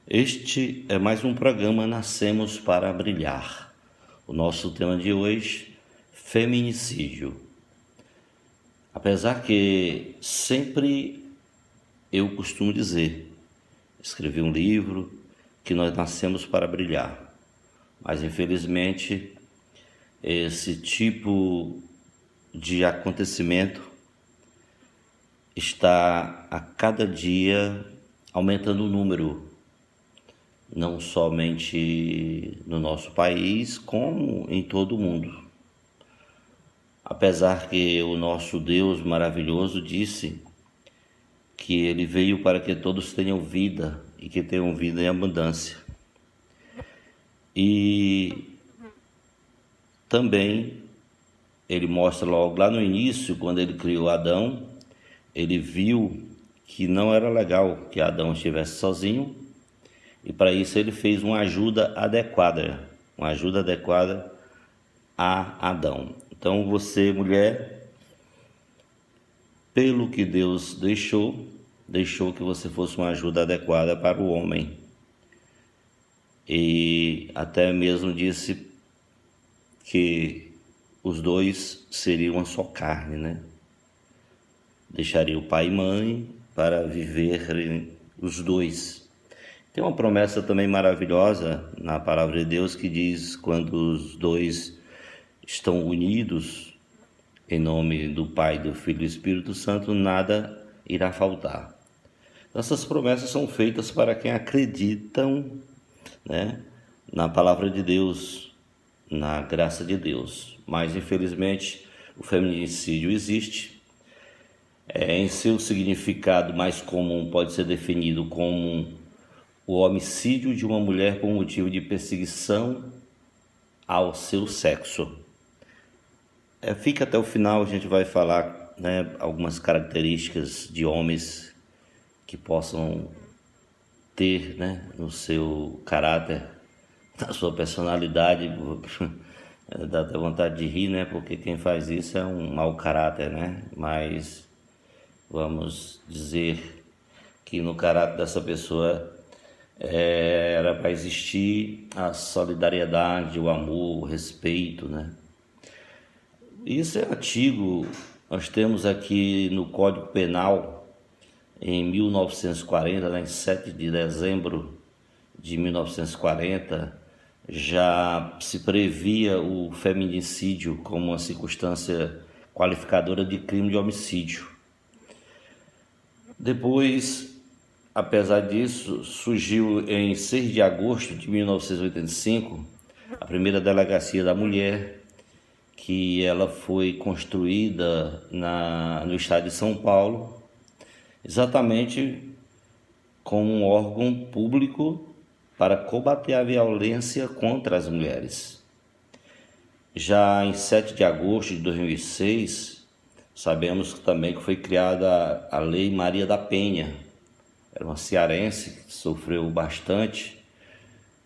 Este é mais um programa Nascemos para Brilhar. O nosso tema de hoje, feminicídio. Apesar que sempre eu costumo dizer, escrevi um livro, que nós nascemos para brilhar. Mas infelizmente esse tipo de acontecimento está a cada dia aumentando o número, não somente no nosso país, como em todo o mundo. Apesar que o nosso Deus maravilhoso disse que Ele veio para que todos tenham vida e que tenham vida em abundância. E também Ele mostra logo lá no início, quando Ele criou Adão, Ele viu que não era legal que Adão estivesse sozinho, e para isso ele fez uma ajuda adequada a Adão. Então você, mulher, pelo que Deus deixou que você fosse uma ajuda adequada para o homem. E até mesmo disse que os dois seriam uma só carne, né? Deixaria o pai e mãe para viver os dois. Tem uma promessa também maravilhosa na palavra de Deus que diz: quando os dois estão unidos em nome do Pai, do Filho e do Espírito Santo, nada irá faltar. Essas promessas são feitas para quem acreditam, né, na palavra de Deus, na graça de Deus. Mas infelizmente o feminicídio existe. Em seu significado mais comum pode ser definido como o homicídio de uma mulher por motivo de perseguição ao seu sexo. Fica até o final, a gente vai falar, né, algumas características de homens que possam ter, né, no seu caráter, na sua personalidade. Dá até vontade de rir, né, porque quem faz isso é um mau caráter, né, mas vamos dizer que no caráter dessa pessoa era para existir a solidariedade, o amor, o respeito, né? Isso é antigo. Nós temos aqui no Código Penal, em 1940, né, em 7 de dezembro de 1940, já se previa o feminicídio como uma circunstância qualificadora de crime de homicídio. Depois, apesar disso, surgiu em 6 de agosto de 1985 a primeira delegacia da mulher, que ela foi construída no estado de São Paulo, exatamente como um órgão público para combater a violência contra as mulheres. Já em 7 de agosto de 2006, sabemos também que foi criada a Lei Maria da Penha. Era uma cearense que sofreu bastante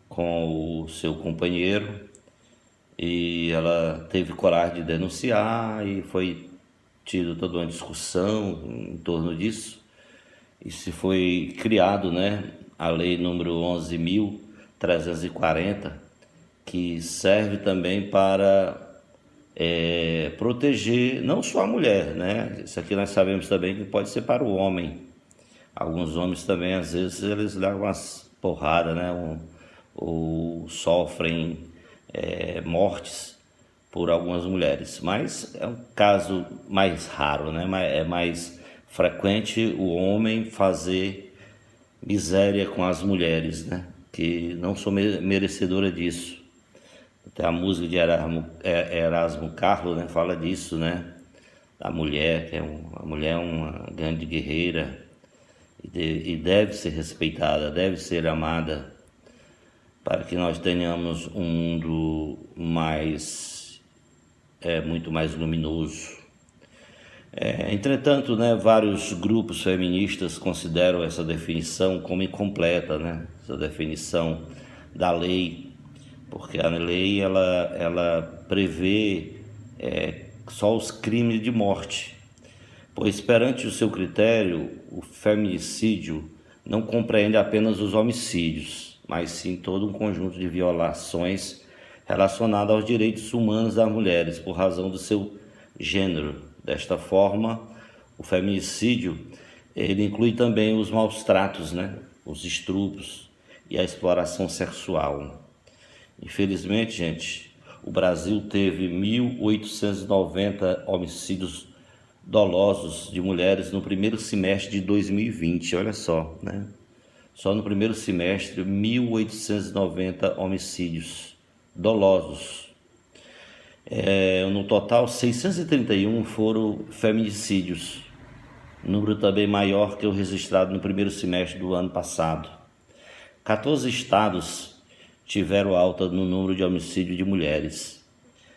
com o seu companheiro e ela teve coragem de denunciar e foi tido toda uma discussão em torno disso. E se foi criado, né, a lei número 11.340, que serve também para proteger não só a mulher, né? Isso aqui nós sabemos também que pode ser para o homem. Alguns homens também, às vezes, eles levam umas porradas, né? Ou sofrem mortes por algumas mulheres. Mas é um caso mais raro, né? É mais frequente o homem fazer miséria com as mulheres, né? Que não são merecedoras disso. Até a música de Erasmo Carlos, né, fala disso, né? Da mulher, que a mulher é uma grande guerreira e deve ser respeitada, deve ser amada, para que nós tenhamos um mundo muito mais luminoso. Entretanto, né, vários grupos feministas consideram essa definição como incompleta, né? Essa definição da lei, porque a lei ela prevê só os crimes de morte, pois perante o seu critério, o feminicídio não compreende apenas os homicídios, mas sim todo um conjunto de violações relacionadas aos direitos humanos das mulheres por razão do seu gênero. Desta forma, o feminicídio ele inclui também os maus tratos, né? Os estupros e a exploração sexual. Infelizmente, gente, o Brasil teve 1.890 homicídios dolosos de mulheres no primeiro semestre de 2020, olha só, né? Só no primeiro semestre, 1.890 homicídios dolosos. No total, 631 foram feminicídios, número também maior que o registrado no primeiro semestre do ano passado. 14 estados tiveram alta no número de homicídio de mulheres.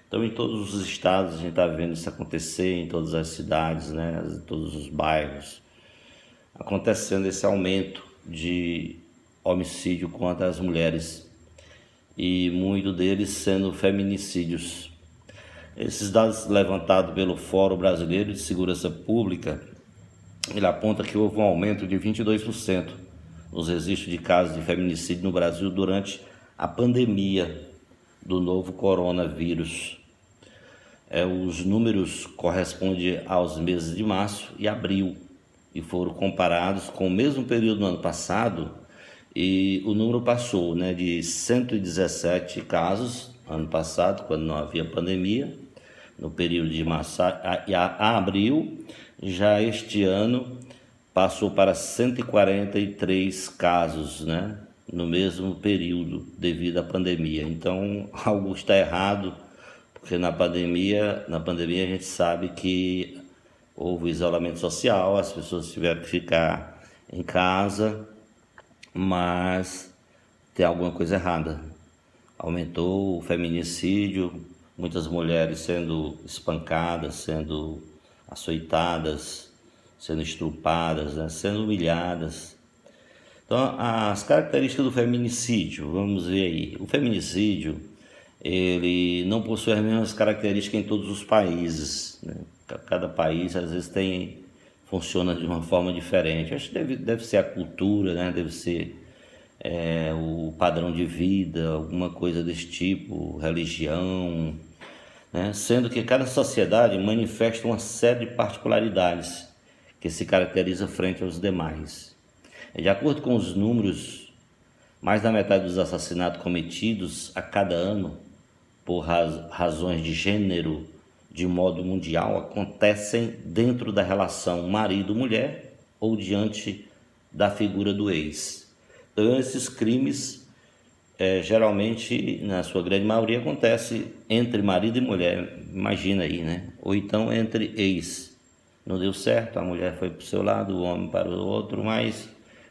Então, em todos os estados, a gente está vendo isso acontecer, em todas as cidades, né, em todos os bairros, acontecendo esse aumento de homicídio contra as mulheres e muito deles sendo feminicídios. Esses dados levantados pelo Fórum Brasileiro de Segurança Pública, ele aponta que houve um aumento de 22% nos registros de casos de feminicídio no Brasil durante a pandemia do novo coronavírus. Os números correspondem aos meses de março e abril e foram comparados com o mesmo período do ano passado, e o número passou, né, de 117 casos ano passado, quando não havia pandemia, no período de março a abril. Já este ano passou para 143 casos, né, no mesmo período, devido à pandemia. Então, algo está errado, porque na pandemia a gente sabe que houve isolamento social, as pessoas tiveram que ficar em casa, mas tem alguma coisa errada. Aumentou o feminicídio, muitas mulheres sendo espancadas, sendo açoitadas, sendo estrupadas, né, sendo humilhadas. Então, as características do feminicídio, vamos ver aí. O feminicídio, ele não possui as mesmas características em todos os países, né? Cada país, às vezes, funciona de uma forma diferente. Acho que deve ser a cultura, né? Deve ser o padrão de vida, alguma coisa desse tipo, religião, né? Sendo que cada sociedade manifesta uma série de particularidades que se caracteriza frente aos demais. De acordo com os números, mais da metade dos assassinatos cometidos a cada ano por razões de gênero de modo mundial acontecem dentro da relação marido-mulher ou diante da figura do ex. Então, esses crimes geralmente, na sua grande maioria, acontece entre marido e mulher, imagina aí, né? Ou então entre ex. Não deu certo, a mulher foi para o seu lado, o homem para o outro, mas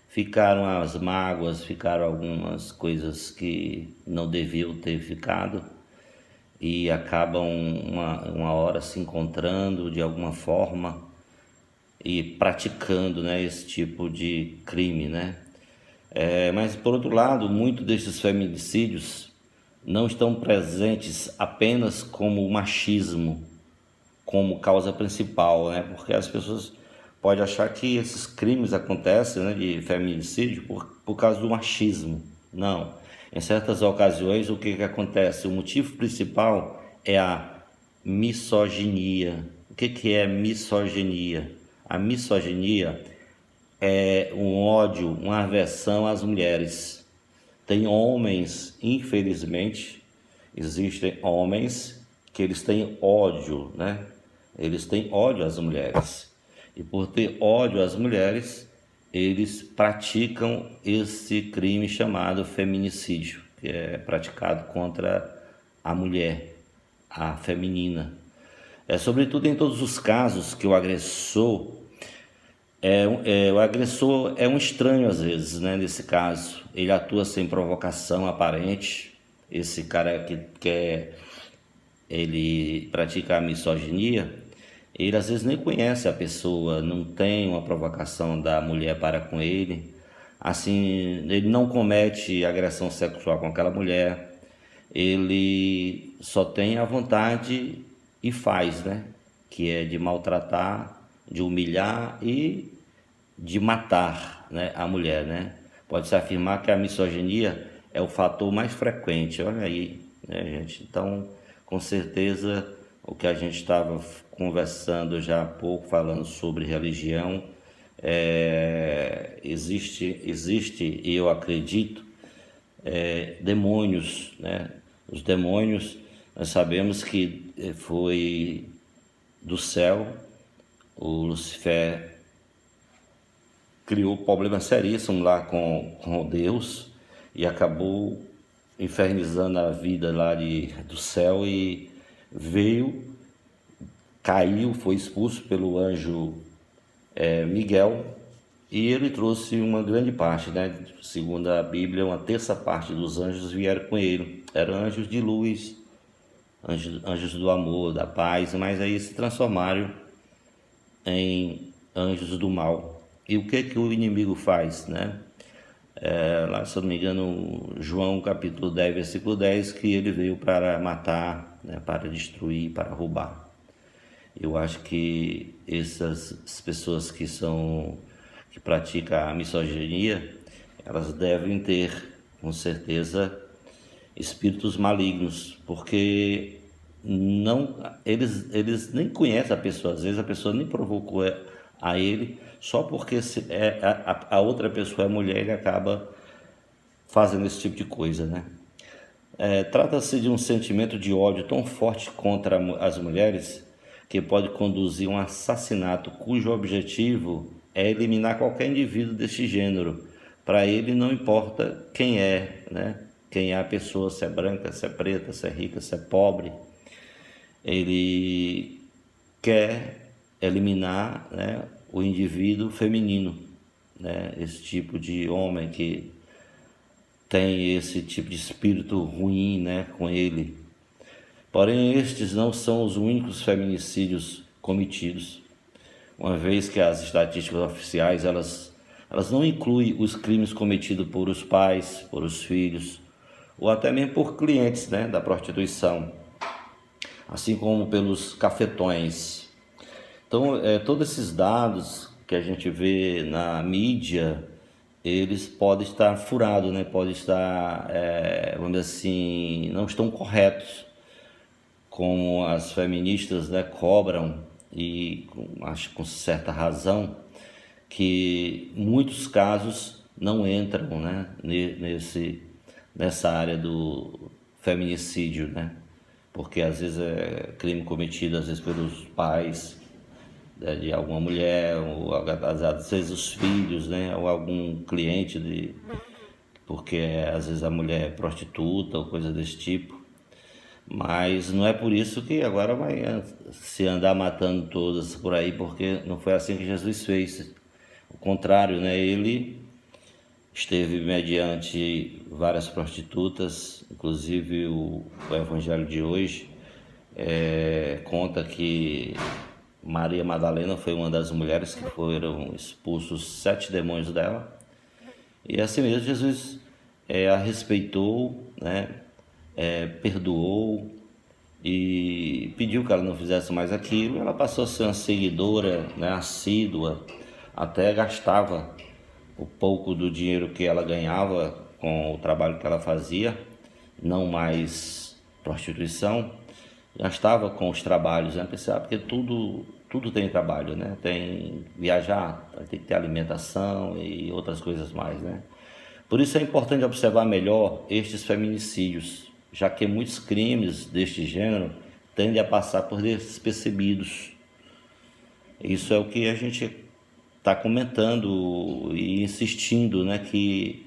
ficaram as mágoas, ficaram algumas coisas que não deviam ter ficado e acabam uma hora se encontrando de alguma forma e praticando, né, esse tipo de crime, né? Mas, por outro lado, muitos desses feminicídios não estão presentes apenas como machismo, como causa principal, né? Porque as pessoas podem achar que esses crimes acontecem, né, de feminicídio por causa do machismo. Não. Em certas ocasiões, o que acontece? O motivo principal é a misoginia. O que é misoginia? A misoginia é um ódio, uma aversão às mulheres. Tem homens, infelizmente, existem homens que eles têm ódio, né? Eles têm ódio às mulheres. E por ter ódio às mulheres, eles praticam esse crime chamado feminicídio, que é praticado contra a mulher, a feminina. Sobretudo em todos os casos que o agressor é um estranho às vezes, né? Nesse caso, ele atua sem provocação aparente. Esse cara ele pratica a misoginia, ele às vezes nem conhece a pessoa, não tem uma provocação da mulher para com ele. Assim, ele não comete agressão sexual com aquela mulher, ele só tem a vontade e faz, né? Que é de maltratar, de humilhar e de matar né, a mulher, né? Pode-se afirmar que a misoginia é o fator mais frequente, olha aí, né, gente? Então, com certeza, o que a gente estava conversando já há pouco, falando sobre religião, existe, e eu acredito, demônios, né? Os demônios, nós sabemos que foi do céu, o Lucifer criou problemas seríssimos lá com Deus e acabou infernizando a vida lá do céu e veio, caiu, foi expulso pelo anjo Miguel, e ele trouxe uma grande parte, né? Segundo a Bíblia, uma terça parte dos anjos vieram com ele. Eram anjos de luz, anjos do amor, da paz, mas aí se transformaram em anjos do mal. E o que o inimigo faz, né? Lá, se eu não me engano, João capítulo 10, versículo 10, que ele veio para matar, né? Para destruir, para roubar. Eu acho que essas pessoas que praticam a misoginia, elas devem ter, com certeza, espíritos malignos, porque eles nem conhecem a pessoa, às vezes a pessoa nem provocou a ele, só porque a outra pessoa é mulher, ele acaba fazendo esse tipo de coisa, né? Trata-se de um sentimento de ódio tão forte contra as mulheres que pode conduzir a um assassinato cujo objetivo é eliminar qualquer indivíduo deste gênero. Para ele não importa quem é, né? Quem é a pessoa, se é branca, se é preta, se é rica, se é pobre. Ele quer eliminar, né, o indivíduo feminino, né? Esse tipo de homem que tem esse tipo de espírito ruim, né, com ele. Porém, estes não são os únicos feminicídios cometidos, uma vez que as estatísticas oficiais elas não incluem os crimes cometidos por os pais, por os filhos, ou até mesmo por clientes, né, da prostituição, assim como pelos cafetões. Então, todos esses dados que a gente vê na mídia, eles podem estar furados, né, podem estar, vamos dizer assim, não estão corretos, como as feministas, né, cobram, e acho com certa razão, que muitos casos não entram, né, nessa área do feminicídio, né, porque às vezes é crime cometido às vezes pelos pais, né, de alguma mulher, ou às vezes os filhos, né, ou algum cliente, porque às vezes a mulher é prostituta ou coisa desse tipo. Mas não é por isso que agora vai se andar matando todas por aí, porque não foi assim que Jesus fez. O contrário, né? Ele esteve mediante várias prostitutas, inclusive o evangelho de hoje conta que Maria Madalena foi uma das mulheres que foram expulsos 7 demônios dela. E assim mesmo Jesus a respeitou, né? Perdoou e pediu que ela não fizesse mais aquilo. Ela passou a ser uma seguidora, né, assídua, até gastava o pouco do dinheiro que ela ganhava com o trabalho que ela fazia, não mais prostituição, gastava com os trabalhos, né? Porque tudo tem trabalho, né? Tem viajar, tem que ter alimentação e outras coisas mais, né? Por isso é importante observar melhor estes feminicídios, já que muitos crimes deste gênero tendem a passar por despercebidos. Isso é o que a gente está comentando e insistindo, né, que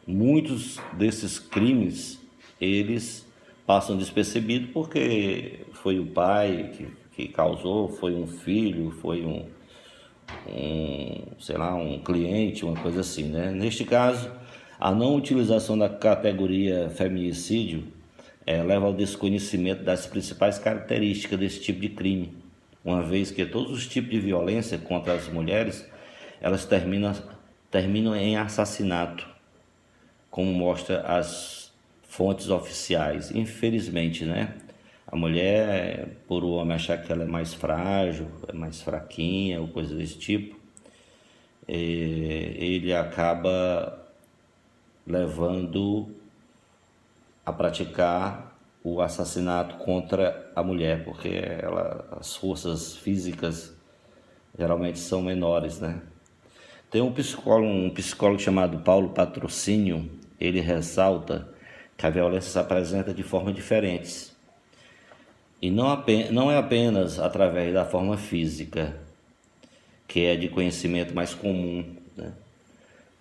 muitos desses crimes eles passam despercebidos porque foi o pai que causou, foi um filho, foi sei lá, um cliente, uma coisa assim, né? Neste caso, a não utilização da categoria feminicídio leva ao desconhecimento das principais características desse tipo de crime, uma vez que todos os tipos de violência contra as mulheres elas terminam em assassinato, como mostra as fontes oficiais. Infelizmente, né? A mulher, por o homem achar que ela é mais frágil, é mais fraquinha ou coisa desse tipo, ele acaba levando a praticar o assassinato contra a mulher, porque as forças físicas geralmente são menores, né? Tem um psicólogo chamado Paulo Patrocínio, ele ressalta que a violência se apresenta de formas diferentes. E não é apenas através da forma física, que é de conhecimento mais comum, né?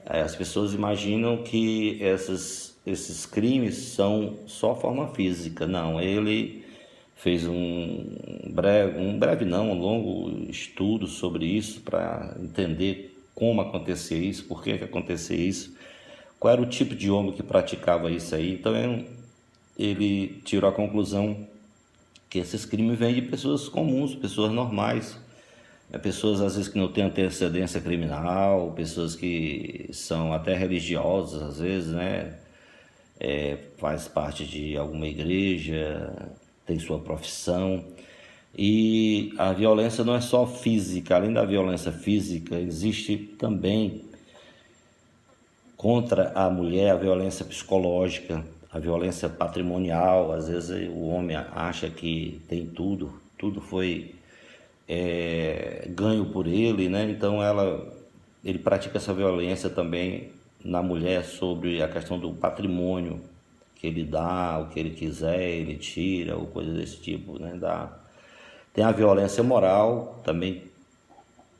As pessoas imaginam que esses crimes são só forma física. Não, ele fez um longo estudo sobre isso para entender como acontecia isso, por que acontecia isso, qual era o tipo de homem que praticava isso aí. Então ele tirou a conclusão que esses crimes vêm de pessoas comuns, pessoas normais, pessoas às vezes que não têm antecedência criminal, pessoas que são até religiosas às vezes, né? Faz parte de alguma igreja, tem sua profissão. E a violência não é só física, além da violência física, existe também contra a mulher a violência psicológica, a violência patrimonial. Às vezes o homem acha que tem tudo foi ganho por ele, né? Então ele pratica essa violência também na mulher sobre a questão do patrimônio que ele dá, o que ele quiser, ele tira, ou coisa desse tipo, né? Tem a violência moral também,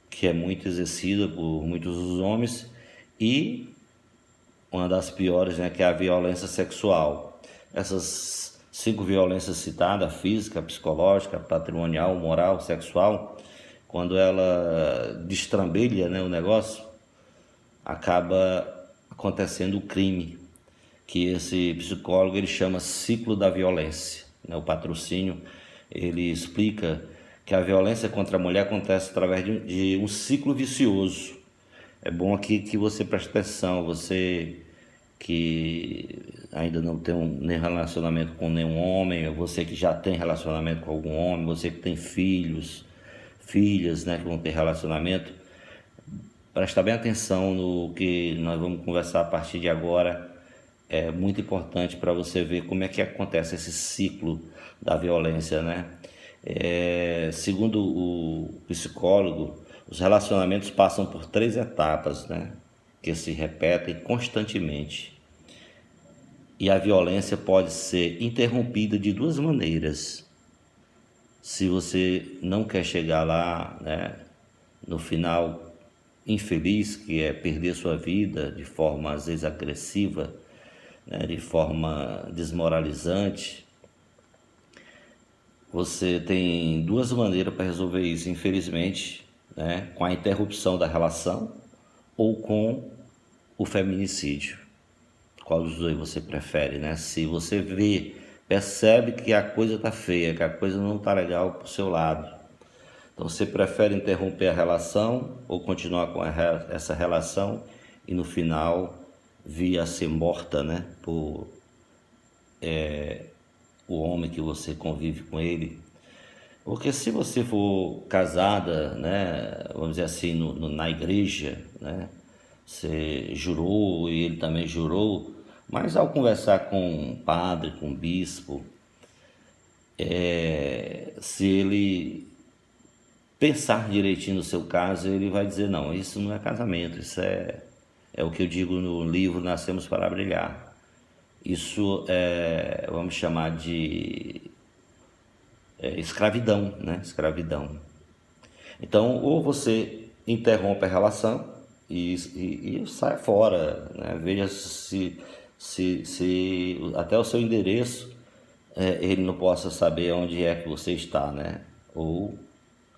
que é muito exercida por muitos dos homens, e uma das piores, né, que é a violência sexual. Essas 5 violências citadas, física, psicológica, patrimonial, moral, sexual, quando ela destrambelha, né, o negócio, acaba acontecendo o crime, que esse psicólogo ele chama ciclo da violência, né? O Patrocínio ele explica que a violência contra a mulher acontece através de um ciclo vicioso. É bom aqui que você preste atenção, você que ainda não tem nem relacionamento com nenhum homem, você que já tem relacionamento com algum homem, você que tem filhos, filhas, né, que vão ter relacionamento, presta bem atenção no que nós vamos conversar a partir de agora. É muito importante para você ver como é que acontece esse ciclo da violência, né? Segundo o psicólogo, os relacionamentos passam por 3 etapas, né? Que se repetem constantemente. E a violência pode ser interrompida de 2 maneiras. Se você não quer chegar lá, né, no final infeliz, que é perder sua vida de forma às vezes agressiva, né, de forma desmoralizante, você tem 2 maneiras para resolver isso, infelizmente, né, com a interrupção da relação ou com o feminicídio. Qual dos dois você prefere, né? Se você percebe que a coisa está feia, que a coisa não está legal para o seu lado, então você prefere interromper a relação ou continuar com essa relação e no final vir a ser morta, né, por o homem que você convive com ele? Porque se você for casada, né, vamos dizer assim, na igreja, né, você jurou e ele também jurou, mas ao conversar com um padre, com um bispo, se ele pensar direitinho no seu caso, ele vai dizer, não, isso não é casamento, isso é o que eu digo no livro Nascemos para Brilhar. Isso vamos chamar de escravidão, né? Escravidão. Então, ou você interrompe a relação e sai fora, né? Veja se até o seu endereço ele não possa saber onde é que você está, né? Ou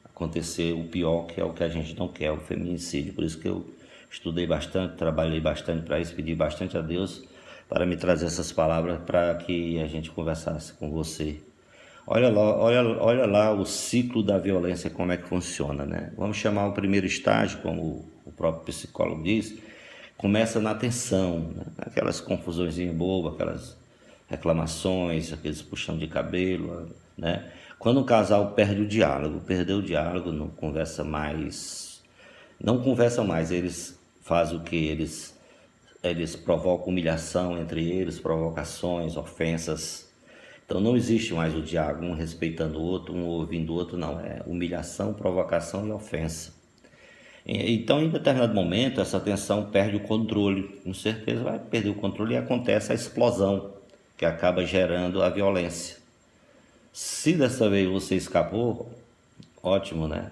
acontecer o pior, que é o que a gente não quer, o feminicídio. Por isso que eu estudei bastante, trabalhei bastante para isso, pedi bastante a Deus para me trazer essas palavras para que a gente conversasse com você. Olha lá o ciclo da violência, como é que funciona, né? Vamos chamar o primeiro estágio, como o próprio psicólogo diz, começa na tensão, né? Aquelas confusões bobas, aquelas reclamações, aqueles puxão de cabelo, né? Quando um casal perdeu o diálogo, não conversa mais, não conversam mais, eles fazem o que? Eles provocam humilhação entre eles, provocações, ofensas. Então não existe mais o diálogo, um respeitando o outro, um ouvindo o outro, não. É humilhação, provocação e ofensa. Então, em determinado momento, essa tensão perde o controle. Com certeza vai perder o controle e acontece a explosão, que acaba gerando a violência. Se dessa vez você escapou, ótimo, né?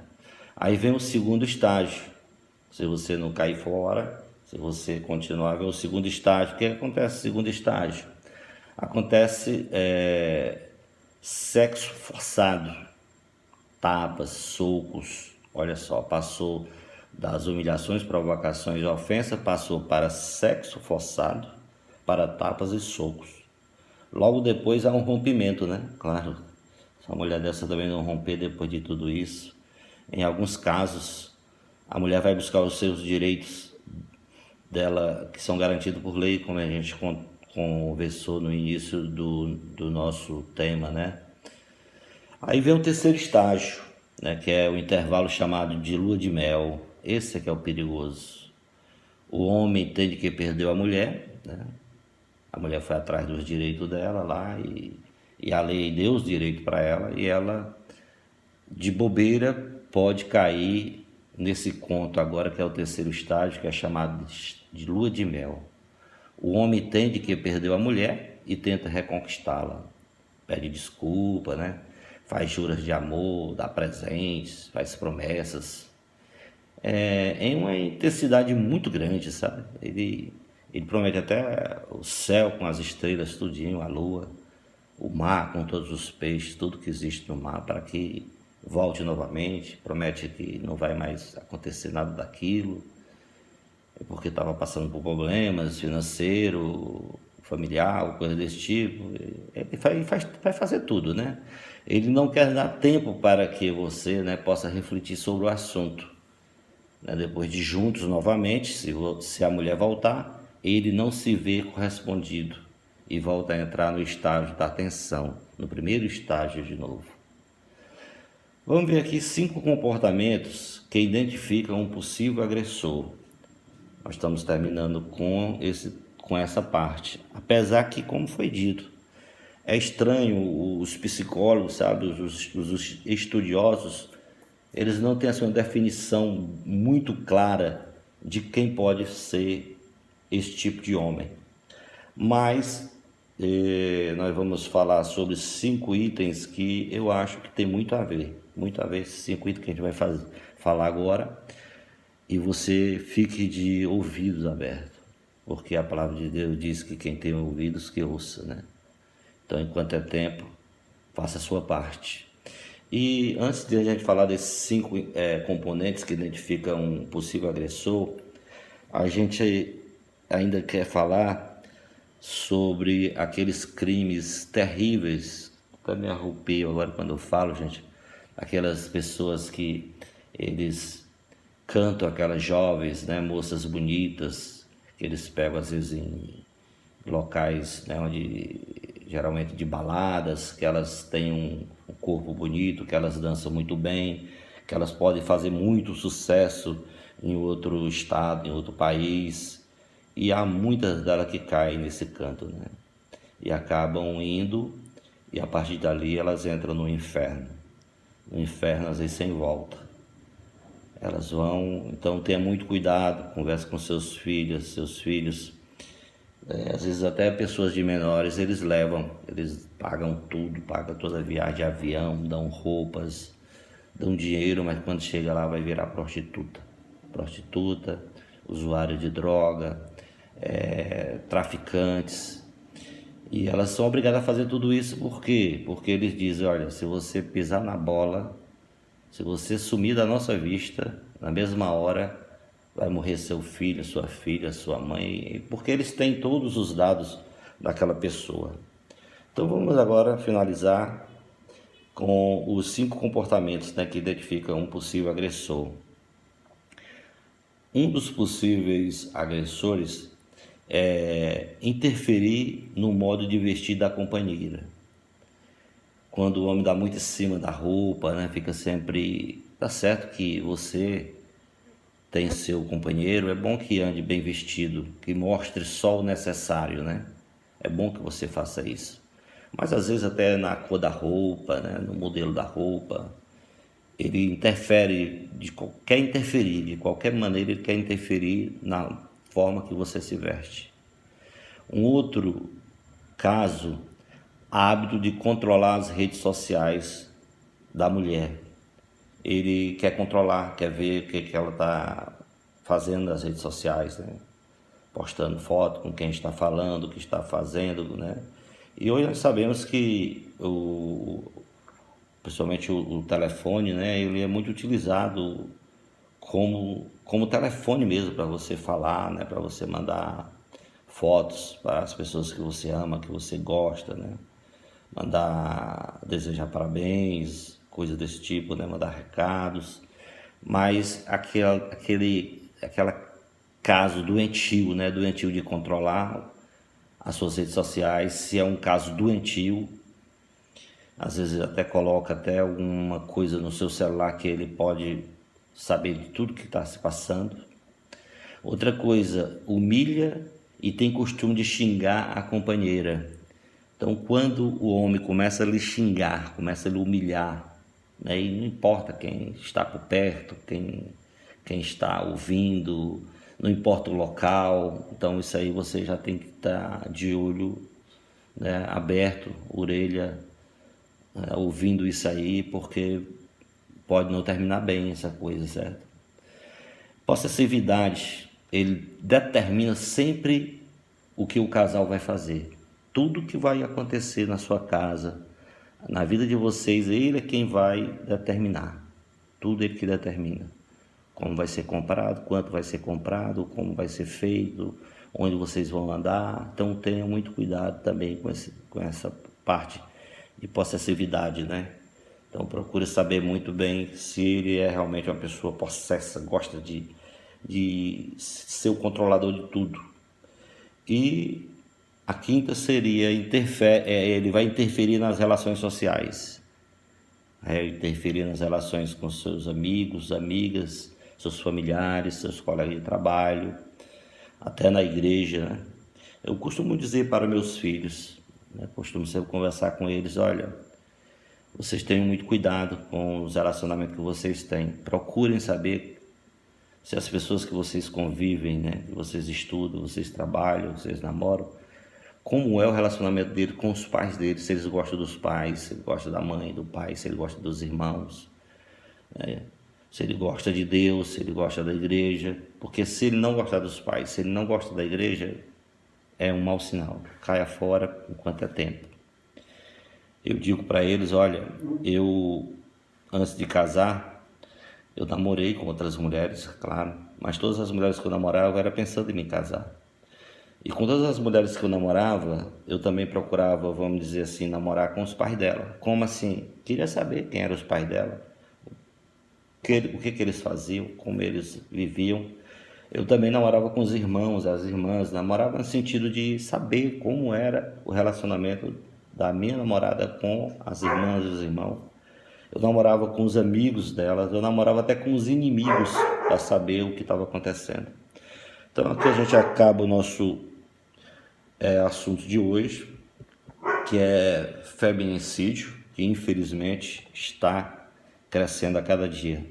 Aí vem o segundo estágio. Se você não cair fora, se você continuar, vem o segundo estágio. O que acontece no segundo estágio? Acontece sexo forçado, tapas, socos. Olha só, passou das humilhações, provocações e ofensas, passou para sexo forçado, para tapas e socos. Logo depois há um rompimento, né? Claro, se a mulher dessa também não romper depois de tudo isso. Em alguns casos, a mulher vai buscar os seus direitos dela, que são garantidos por lei, como a gente conversou no início do nosso tema, né? Aí vem o terceiro estágio, né, que é o intervalo chamado de lua de mel. Esse é que é o perigoso. O homem entende que perdeu a mulher, né? A mulher foi atrás dos direitos dela lá e a lei deu os direitos para ela e ela, de bobeira, pode cair nesse conto agora, que é o terceiro estágio, que é chamado de lua de mel. O homem entende que perdeu a mulher e tenta reconquistá-la. Pede desculpa, né? Faz juras de amor, dá presentes, faz promessas. Em uma intensidade muito grande, sabe? Ele promete até o céu com as estrelas, tudinho, a lua, o mar com todos os peixes, tudo que existe no mar, para que volte novamente. Promete que não vai mais acontecer nada daquilo, porque estava passando por problemas financeiros, familiar, coisa desse tipo. Ele vai fazer tudo, né? Ele não quer dar tempo para que você, né, possa refletir sobre o assunto. Né? Depois de juntos novamente, se a mulher voltar, ele não se vê correspondido e volta a entrar no estágio da tensão, no primeiro estágio de novo. Vamos ver aqui 5 comportamentos que identificam um possível agressor. Nós estamos terminando com essa parte. Apesar que, como foi dito, é estranho, os psicólogos, sabe, os estudiosos, eles não têm assim, uma definição muito clara de quem pode ser esse tipo de homem. Mas nós vamos falar sobre 5 itens que eu acho que tem muito a ver, esses 5 itens que a gente vai falar agora, e você fique de ouvidos abertos, porque a palavra de Deus diz que quem tem ouvidos que ouça, né? Então, enquanto é tempo, faça a sua parte. E antes de a gente falar desses 5 componentes que identificam um possível agressor, a gente ainda quer falar sobre aqueles crimes terríveis. Eu me arrepio agora quando eu falo, gente. Aquelas pessoas que eles cantam, aquelas jovens, né, moças bonitas, que eles pegam às vezes em locais, né, onde geralmente de baladas, que elas têm um corpo bonito, que elas dançam muito bem, que elas podem fazer muito sucesso em outro estado, em outro país, e há muitas delas que caem nesse canto, né? E acabam indo, e a partir dali elas entram no inferno às vezes sem volta. Elas vão, então tenha muito cuidado, converse com seus filhos, às vezes até pessoas de menores, eles pagam tudo, pagam toda a viagem de avião, dão roupas, dão dinheiro, mas quando chega lá vai virar prostituta, usuário de droga, traficantes. E elas são obrigadas a fazer tudo isso por quê? Porque eles dizem, olha, se você pisar na bola, se você sumir da nossa vista, na mesma hora vai morrer seu filho, sua filha, sua mãe, porque eles têm todos os dados daquela pessoa. Então vamos agora finalizar com os 5 comportamentos, né, que identificam um possível agressor. Um dos possíveis agressores é interferir no modo de vestir da companheira. Quando o homem dá muito em cima da roupa, né, fica sempre... Tá certo que você tem seu companheiro, é bom que ande bem vestido, que mostre só o necessário, né? É bom que você faça isso. Mas às vezes até na cor da roupa, né? No modelo da roupa, ele quer interferir, de qualquer maneira ele quer interferir na forma que você se veste. Um outro caso, hábito de controlar as redes sociais da mulher. Ele quer controlar, quer ver o que ela está fazendo nas redes sociais, né? Postando foto com quem está falando, o que está fazendo, né? E hoje nós sabemos que principalmente o telefone, né? Ele é muito utilizado como telefone mesmo para você falar, né? Para você mandar fotos para as pessoas que você ama, que você gosta, né? Mandar desejar parabéns, coisas desse tipo, né? Mandar recados, mas aquela caso doentio, né? Doentio de controlar as suas redes sociais, se é um caso doentio, às vezes até coloca até alguma coisa no seu celular que ele pode saber de tudo que está se passando. Outra coisa, humilha e tem costume de xingar a companheira. Então, quando o homem começa a lhe xingar, começa a lhe humilhar, né, e não importa quem está por perto, quem está ouvindo, não importa o local, então isso aí você já tem que estar de olho, né, aberto, orelha, ouvindo isso aí, porque pode não terminar bem essa coisa, certo? Possessividade, ele determina sempre o que o casal vai fazer. Tudo que vai acontecer na sua casa, na vida de vocês, ele é quem vai determinar. Tudo ele que determina. Como vai ser comprado, quanto vai ser comprado, como vai ser feito, onde vocês vão andar. Então tenham muito cuidado também com essa parte de possessividade, né? Então procure saber muito bem se ele é realmente uma pessoa possessa, gosta de ser o controlador de tudo. E a quinta seria ele vai interferir nas relações sociais, interferir nas relações com seus amigos, amigas, seus familiares, seus colegas de trabalho, até na igreja, né? Eu costumo dizer para meus filhos, né, costumo sempre conversar com eles, olha, vocês tenham muito cuidado com os relacionamentos que vocês têm. Procurem saber se as pessoas que vocês convivem, né, que vocês estudam, vocês trabalham, vocês namoram, como é o relacionamento dele com os pais dele, se eles gostam dos pais, se ele gosta da mãe, do pai, se ele gosta dos irmãos, né? Se ele gosta de Deus, se ele gosta da igreja, porque se ele não gostar dos pais, se ele não gosta da igreja, é um mau sinal, caia fora enquanto é tempo. Eu digo para eles, olha, antes de casar, eu namorei com outras mulheres, claro, mas todas as mulheres que eu namorava era pensando em me casar. E com todas as mulheres que eu namorava, eu também procurava, vamos dizer assim, namorar com os pais dela. Como assim? Queria saber quem eram os pais dela, o que eles faziam, como eles viviam. Eu também namorava com os irmãos, as irmãs, namorava no sentido de saber como era o relacionamento da minha namorada com as irmãs e os irmãos. Eu namorava com os amigos delas, eu namorava até com os inimigos para saber o que estava acontecendo. Então aqui a gente acaba o nosso assunto de hoje, que é feminicídio, que infelizmente está crescendo a cada dia.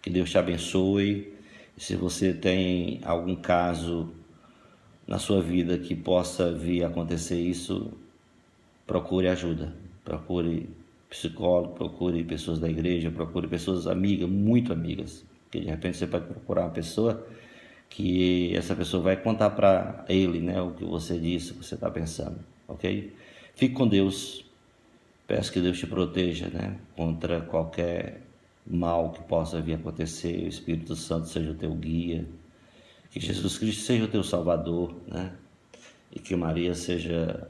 Que Deus te abençoe. Se você tem algum caso na sua vida que possa vir a acontecer isso, procure ajuda, procure psicólogo, procure pessoas da igreja, procure pessoas amigas, muito amigas, que de repente você pode procurar uma pessoa que essa pessoa vai contar para ele, né, o que você disse, o que você está pensando, ok? Fique com Deus, peço que Deus te proteja, né, contra qualquer mal que possa vir a acontecer, o Espírito Santo seja o teu guia, que Jesus Cristo seja o teu Salvador, né, e que Maria seja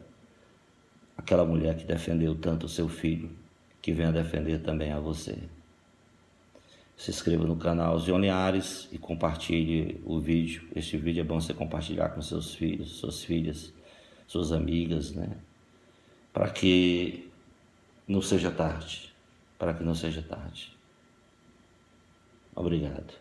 aquela mulher que defendeu tanto o seu filho, que venha defender também a você. Se inscreva no canal Zion Linhares e compartilhe o vídeo. Este vídeo é bom você compartilhar com seus filhos, suas filhas, suas amigas, né? Para que não seja tarde. Para que não seja tarde. Obrigado.